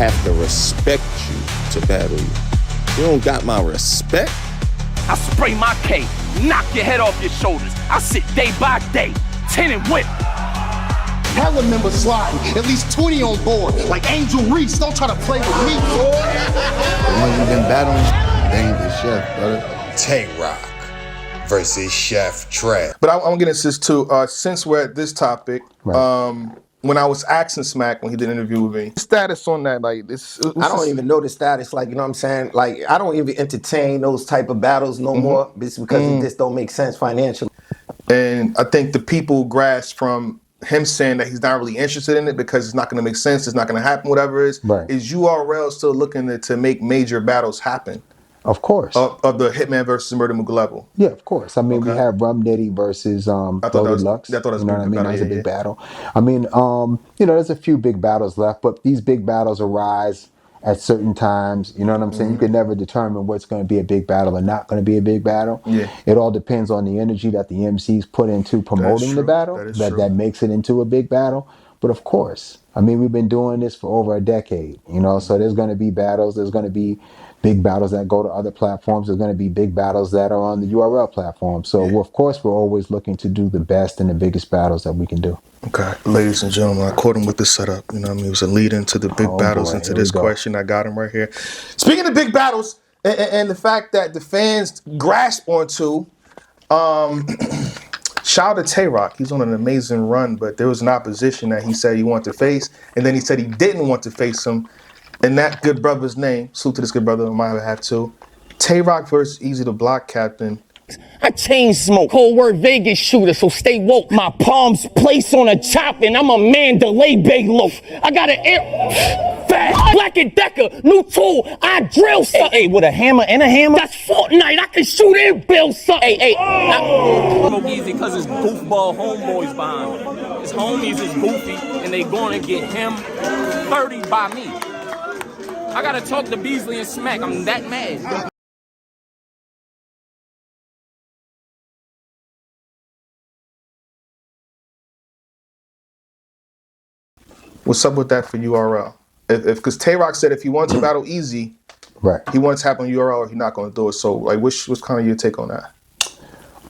have to respect you to battle you. You don't got my respect? I spray my K, knock your head off your shoulders. I sit day by day, 10 and whip. Hella members sliding, at least 20 on board. Like Angel Reese, don't try to play with me, boy. The ones you've been battling, they ain't the chef, brother. Tay Roc versus Chef Trap. But I'm getting this too. Since we're at this topic, right. When I was asking Smack when he did an interview with me, status on that, like this. I don't even know the status, like, you know what I'm saying? Like, I don't even entertain those type of battles no more because it just don't make sense financially. And I think the people grasp from him saying that he's not really interested in it because it's not going to make sense, it's not going to happen, whatever it is. Right. Is URL still looking to make major battles happen? Of course. Of the Hitman versus Murder Mook level. Yeah, of course. I mean, we have Rum Nitty versus Loaded Lux. I thought that was you know what I mean? battle. That was a big battle. I mean, there's a few big battles left, but these big battles arise at certain times. You know what I'm saying? You can never determine what's going to be a big battle or not going to be a big battle. Yeah. It all depends on the energy that the MCs put into promoting the battle. That makes it into a big battle. But of course, I mean, we've been doing this for over a decade, you know, so there's going to be battles. There's going to be big battles that go to other platforms. There's going to be big battles that are on the URL platform. So, of course, we're always looking to do the best and the biggest battles that we can do. Okay. Ladies and gentlemen, I caught him with the setup. You know what I mean? It was a lead into the big battles, into this question. I got him right here. Speaking of big battles and the fact that the fans grasp onto, shout out to Tay Roc. He's on an amazing run, but there was an opposition that he said he wanted to face, and then he said he didn't want to face him. In that good brother's name, salute to this good brother on my behalf too. Tay Roc versus Eazy the Block Captain. I chain smoke, cold word Vegas shooter, so stay woke. My palms placed on a chop and I'm a Mandalay Bay loaf. I got an air fat Black and Decker, new tool, I drill something. Hey, with a hammer and a hammer? That's Fortnite, I can shoot and build something. Hey. Smoke Eazy because his goofball homeboys behind him. His homies is goofy and they gonna get him 30 by me. I gotta talk to Beasley and Smack, I'm that mad. What's up with that for URL? Because Tay Roc said if he wants to battle Eazy, right, he wants to happen on URL or he's not going to do it. So, like, what's kind of your take on that?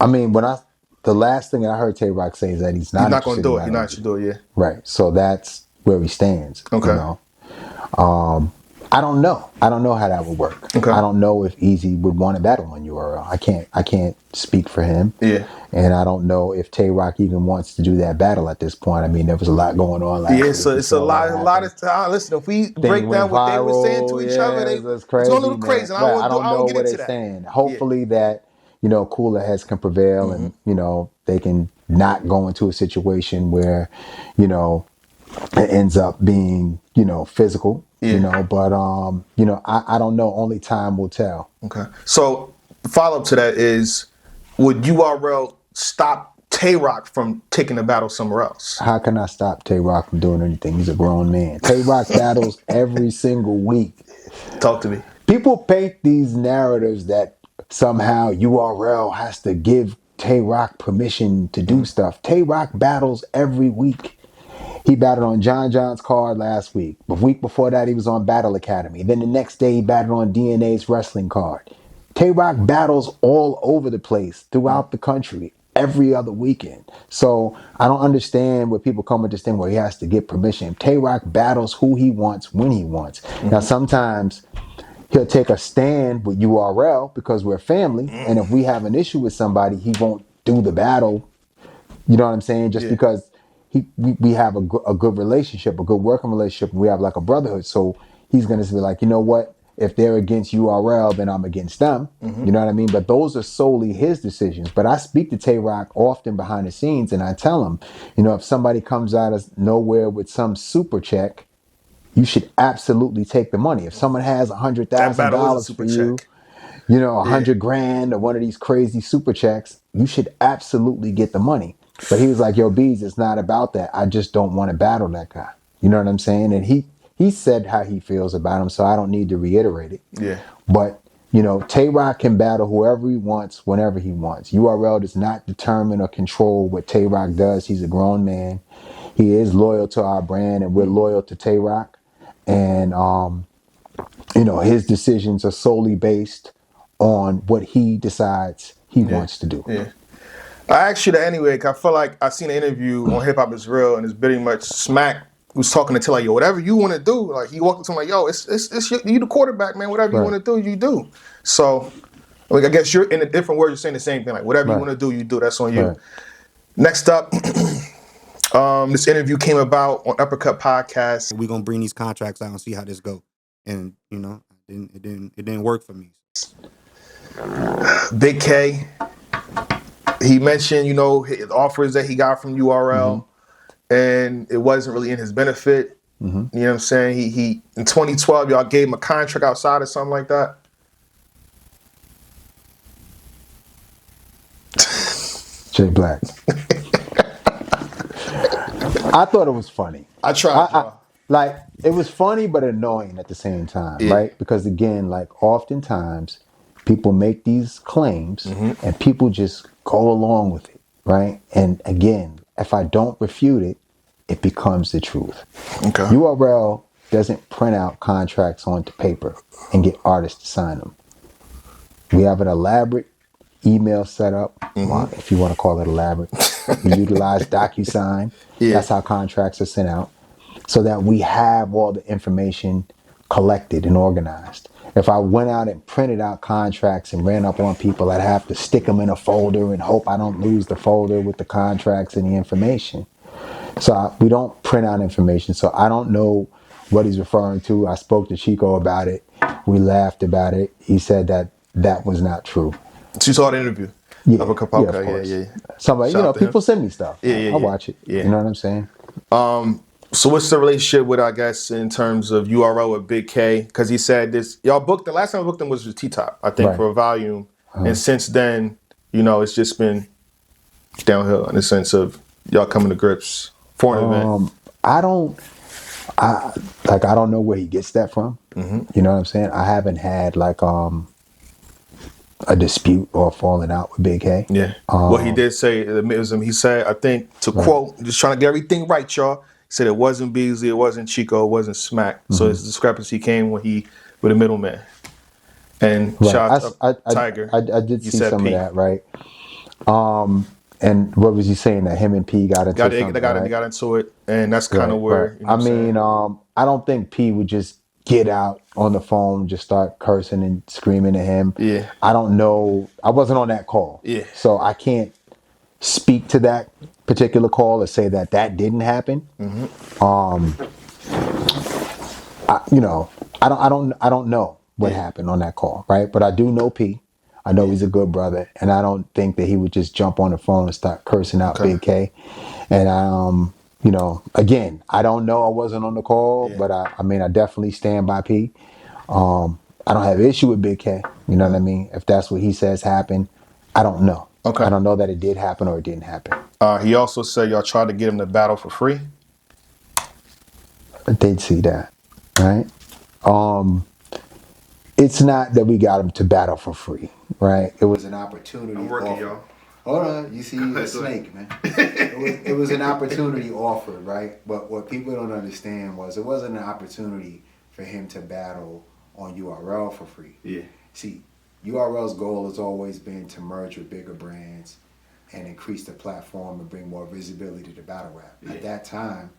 I mean, the last thing I heard Tay Roc say is that he's not going to do it. He's not going to do it, yeah. Right. So that's where he stands. Okay. You know? I don't know. I don't know how that would work. Okay. I don't know if Eazy would want to battle on URL. I can't speak for him. Yeah. And I don't know if Tay Roc even wants to do that battle at this point. I mean, there was a lot going on last week. So it's a lot of time. Listen, if we break down what they were saying to each other, it's going a little crazy. Right. I don't know what they're saying. Hopefully that, you know, cooler heads can prevail and, you know, they can not go into a situation where, you know, it ends up being, you know, physical. You know, but you know, I don't know. Only time will tell. Okay. So the follow up to that is, would URL stop Tay Roc from taking the battle somewhere else? How can I stop Tay Roc from doing anything? He's a grown man. Tay Roc battles every single week. Talk to me. People paint these narratives that somehow URL has to give Tay Roc permission to do stuff. Tay Roc battles every week. He battled on John John's card last week. The week before that, he was on Battle Academy. Then the next day, he battled on DNA's wrestling card. Tay Roc battles all over the place throughout the country every other weekend. So I don't understand where people come with this thing where he has to get permission. Tay Roc battles who he wants when he wants. Now, sometimes he'll take a stand with URL because we're family. And if we have an issue with somebody, he won't do the battle. You know what I'm saying? Just because we have a good relationship, a good working relationship. We have like a brotherhood. So he's going to be like, you know what? If they're against URL, then I'm against them. You know what I mean? But those are solely his decisions. But I speak to Tay Roc often behind the scenes and I tell him, you know, if somebody comes out of nowhere with some super check, you should absolutely take the money. If someone has $100,000 for you, you know, $100,000 or one of these crazy super checks, you should absolutely get the money. But he was like, yo, Bees, it's not about that. I just don't want to battle that guy. You know what I'm saying? And he said how he feels about him, so I don't need to reiterate it. Yeah. But, you know, Tay Roc can battle whoever he wants, whenever he wants. URL does not determine or control what Tay Roc does. He's a grown man. He is loyal to our brand, and we're loyal to Tay Roc. And his decisions are solely based on what he decides he wants to do. Yeah. I asked you that anyway, 'cause I feel like I seen an interview on Hip Hop Is Real, and it's pretty much Smack was talking to Till like, yo, whatever you want to do. Like he walked up to him like, yo, it's you the quarterback, man. Whatever you want to do, you do. So, like I guess you're in a different word, you're saying the same thing. Like whatever you want to do, you do. That's on you. Right. Next up, this interview came about on Uppercut Podcast. We're gonna bring these contracts out and see how this go. And it didn't work for me. Big K, he mentioned, his offers that he got from URL, and it wasn't really in his benefit. You know what I'm saying? He in 2012, y'all gave him a contract outside or something like that. Jay Black. I thought it was funny. I tried. It was funny but annoying at the same time, right? Because again, oftentimes people make these claims and people just go along with it, right? And again, if I don't refute it, it becomes the truth. Okay. URL doesn't print out contracts onto paper and get artists to sign them. We have an elaborate email setup, if you want to call it elaborate. We utilize DocuSign. That's how contracts are sent out, so that we have all the information collected and organized. If I went out and printed out contracts and ran up on people, I'd have to stick them in a folder and hope I don't lose the folder with the contracts and the information. So we don't print out information. So I don't know what he's referring to. I spoke to Chico about it. We laughed about it. He said that was not true. So you saw the interview? Yeah, of course. Somebody, people send me stuff. I watch it. Yeah. You know what I'm saying? So what's the relationship with, I guess, in terms of URL with Big K? Because he said this, y'all booked, the last time I booked him was with T-Top, I think, for a volume. And since then, it's just been downhill in the sense of y'all coming to grips for an event. I don't know where he gets that from. You know what I'm saying? I haven't had a dispute or falling out with Big K. Yeah. What he did say, he said, I think, to quote, just trying to get everything right, y'all. He said it wasn't Beasley, it wasn't Chico, it wasn't Smack. So his discrepancy came with a middleman. And shout out to Tiger. I did see some of that, right? And what was he saying, that him and P got into something? They got into it, and that's kind of where. I don't think P would just get out on the phone, just start cursing and screaming at him. Yeah. I don't know. I wasn't on that call. Yeah. So I can't speak to that particular call or say that didn't happen. I don't know what happened on that call, right? But I do know P. I know he's a good brother, and I don't think that he would just jump on the phone and start cursing out Big K. And again, I don't know. I wasn't on the call, but I definitely stand by P. I don't have an issue with Big K. You know what I mean? If that's what he says happened, I don't know. Okay. I don't know that it did happen or it didn't happen. He also said y'all tried to get him to battle for free. I did see that, right? It's not that we got him to battle for free, right? It was an opportunity. I'm working, y'all. Hold on, you see a snake, man. It was an opportunity offered, right? But what people don't understand was it wasn't an opportunity for him to battle on URL for free. Yeah. See, URL's goal has always been to merge with bigger brands and increase the platform and bring more visibility to battle rap. Yeah. At that time,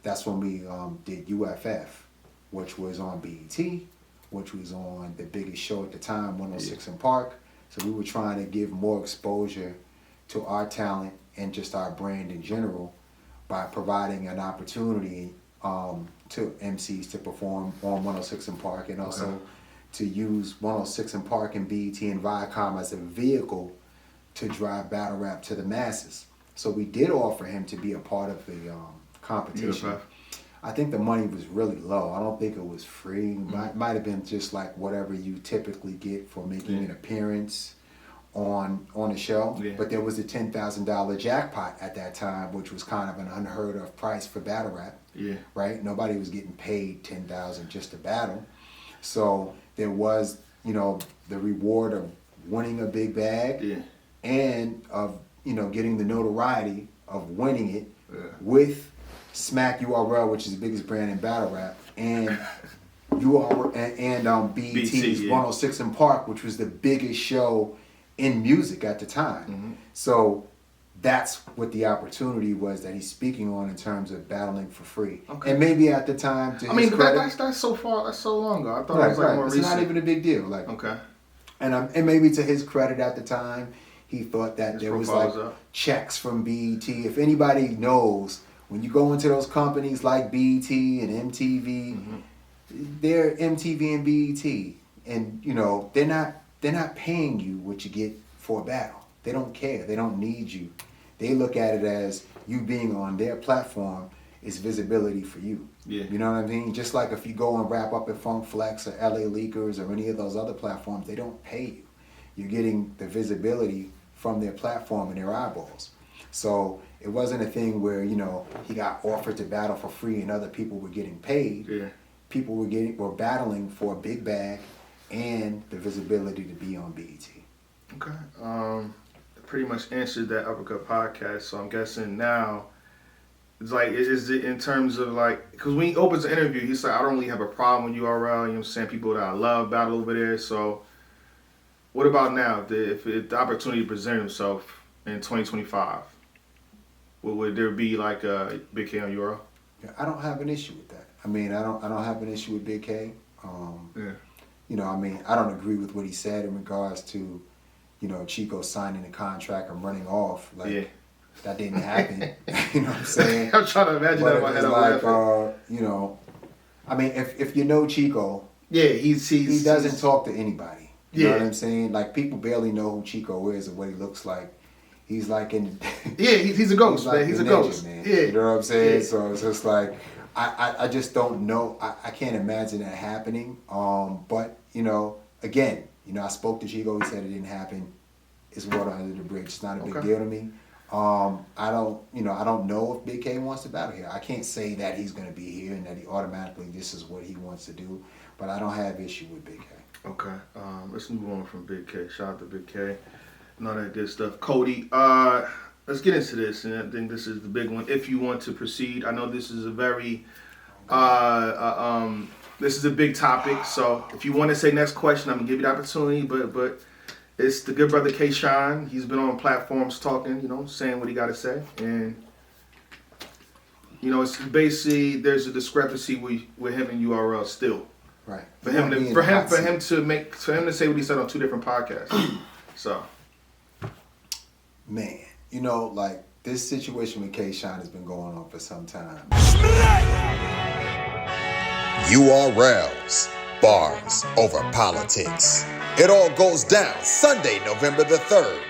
that's when we did UFF, which was on BET, which was on the biggest show at the time, 106 in Park. So we were trying to give more exposure to our talent and just our brand in general by providing an opportunity to MCs to perform on 106 in Park, and also to use 106 in Park and BET and Viacom as a vehicle to drive battle rap to the masses. So we did offer him to be a part of the competition. I think the money was really low. I don't think it was free. It might have been just like whatever you typically get for making an appearance on a show. Yeah. But there was a $10,000 jackpot at that time, which was kind of an unheard of price for battle rap. Yeah. Right? Nobody was getting paid $10,000 just to battle. So there was, the reward of winning a big bag and of, getting the notoriety of winning it with Smack URL, which is the biggest brand in battle rap, and BET's 106 in Park, which was the biggest show in music at the time. So that's what the opportunity was that he's speaking on in terms of battling for free. Okay. And maybe at the time, I mean, that's so long ago. I thought it was like more recent. It's not even a big deal. Like, okay. And maybe to his credit at the time, he thought that there was like checks from BET. If anybody knows, when you go into those companies like BET and MTV, they're MTV and BET, and you know they're not paying you what you get for a battle. They don't care. They don't need you. They look at it as you being on their platform is visibility for you. Yeah. You know what I mean? Just like if you go and wrap up at Funk Flex or LA Leakers or any of those other platforms, they don't pay you. You're getting the visibility from their platform and their eyeballs. So it wasn't a thing where, you know, he got offered to battle for free and other people were getting paid. Yeah. People were battling for a big bag and the visibility to be on BET. Okay. Pretty much answered that Uppercut podcast, so I'm guessing now it's like, is it in terms of like, because when he opens the interview, he's like, I don't really have a problem with URL, you know what I'm saying, people that I love battle over there, so what about now, if the opportunity presented himself in 2025, would there be like a Big K on URL? Yeah, I don't have an issue with that. I mean, I don't have an issue with Big K. Yeah. You know, I mean, I don't agree with what he said in regards to, you know, Chico signing the contract and running off. Like, that didn't happen. You know what I'm saying? I'm trying to imagine that in my head. Like, you know, I mean, if you know Chico, he doesn't talk to anybody. You know what I'm saying? Like, people barely know who Chico is or what he looks like. He's like in he's a ghost, man. He's a ghost. Man. Yeah. You know what I'm saying? So it's just like, I just don't know. I can't imagine that happening. But, you know, again, you know, I spoke to Chico. He said it didn't happen. It's water under the bridge. It's not a big deal to me. I don't know if Big K wants to battle here. I can't say that he's going to be here and that he automatically this is what he wants to do. But I don't have issue with Big K. Okay. Let's move on from Big K. Shout out to Big K and all that good stuff. Cody, let's get into this, and I think this is the big one. If you want to proceed, I know this is a very this is a big topic, so if you want to say next question, I'm going to give you the opportunity, but it's the good brother K-Shine. He's been on platforms talking, you know, saying what he got to say, and, you know, it's basically, there's a discrepancy with him and URL still. Right. For him to say what he said on two different podcasts. So. Man, you know, like, this situation with K-Shine has been going on for some time. URLs, bars over politics. It all goes down Sunday, November the 3rd,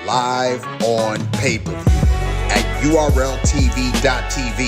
live on pay-per-view at urltv.tv.